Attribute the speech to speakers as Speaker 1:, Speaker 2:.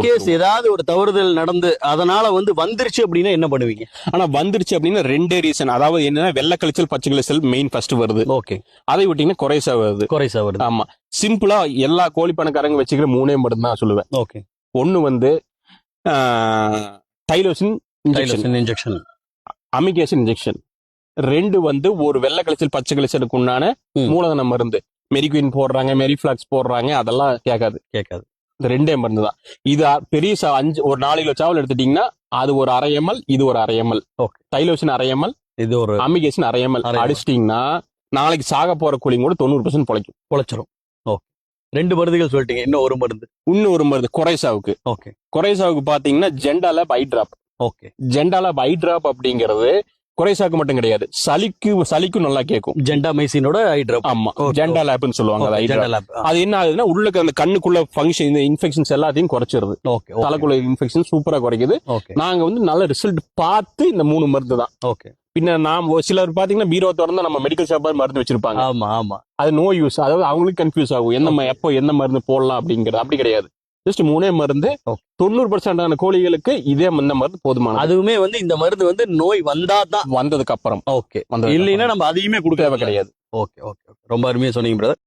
Speaker 1: Case ஏதாவது ஒரு தவறுதல் நடந்து அதனால வந்துருச்சு அப்படின்னா என்ன பண்ணுவீங்க?
Speaker 2: ஆனா வந்துருச்சு அப்படின்னா ரெண்டே ரீசன். அதாவது என்னன்னா வெள்ளை கழிச்சல் பச்சை கழிச்சல் மெயின் ஃபர்ஸ்ட் வருது.
Speaker 1: ஓகே.
Speaker 2: அதை விட்டீங்கன்னா குறைசா வருது.
Speaker 1: குறைசா வருது.
Speaker 2: ஆமா. சிம்பிளா எல்லா கோழி பண்ணக்காரங்க வச்சுக்கிற 3 மருந்து தான் சொல்லுவேன்.
Speaker 1: ஓகே.
Speaker 2: ஒன்னு டைலோசின்
Speaker 1: இன்ஜெக்ஷன்,
Speaker 2: அமிகேஷன் இன்ஜெக்ஷன். 2 ஒரு வெள்ளை கழிச்சல் பச்சை கழிச்சலுக்கு உண்டான மூலதன மருந்து. மெரிக்வின் போடுறாங்க, மெரிஃபிளாக்ஸ் போடுறாங்க, அதெல்லாம் கேட்காது. இந்த 2 மருந்து தான். இது பெரிய 5 ஒரு 4 கிலோ சாவல் எடுத்துட்டீங்கன்னா அது ஒரு 1/2 ml, இது ஒரு 1/2 ml. டைலோசின் 1/2 ml, இது ஒரு அமிகேஷன் 1/2 ml அடிச்சிட்டீங்கன்னா நாளைக்கு சாக போற கோழி கூட 90% பொழைச்சிரும்.
Speaker 1: ஓகே. 2 மருந்துகள் சொல்லிட்டீங்க. இன்னும் ஒரு மருந்து
Speaker 2: குறைசாவுக்கு.
Speaker 1: ஓகே.
Speaker 2: குறைசாவுக்கு பாத்தீங்கன்னா ஜெண்டாலாப் ஐ டிராப்.
Speaker 1: ஓகே.
Speaker 2: ஜெண்டாலாப் ஐ டிராப் அப்படிங்கிறது குறைசாக்கு மட்டும் கிடையாது, சளிக்கும் நல்லா கேட்கும்.
Speaker 1: ஜெண்டாமைசினோட ஐ டிராப்.
Speaker 2: ஆமா, ஜெண்டாலாப்னு சொல்லுவாங்க. அது என்ன ஆகுதுன்னா உள்ள அந்த கண்ணுக்குள்ள ஃபங்க்ஷன், இந்த இன்ஃபெக்ஷன்ஸ் எல்லாத்தையும் குறைச்சிருது. தலைக்குள்ள இன்ஃபெக்ஷன் சூப்பரா குறைக்குது. நாங்க நல்ல ரிசல்ட் பார்த்து இந்த 3 மருந்து தான்.
Speaker 1: ஓகே.
Speaker 2: பின்ன சிலர் பாத்தீங்கன்னா பீரோ திறந்து நம்ம மெடிக்கல் ஷாப் மருந்து வச்சிருப்பாங்க.
Speaker 1: ஆமா.
Speaker 2: அது நோ யூஸ். அதாவது அவங்களுக்கு கன்ஃபியூஸ் ஆகும், என்ன மருந்து போடலாம் அப்படிங்கிறது. அப்படி கிடையாது. ஜஸ்ட் 3 மருந்து. 90% கோழிகளுக்கு இதே இந்த மருந்து போதுமான.
Speaker 1: அதுவுமே இந்த மருந்து நோய் வந்ததுக்கு அப்புறம். ஓகே. இல்லைன்னா நம்ம அதையுமே கொடுக்க தேவை கிடையாது. ஓகே. ரொம்ப அருமையா சொன்னீங்க பிரதர்.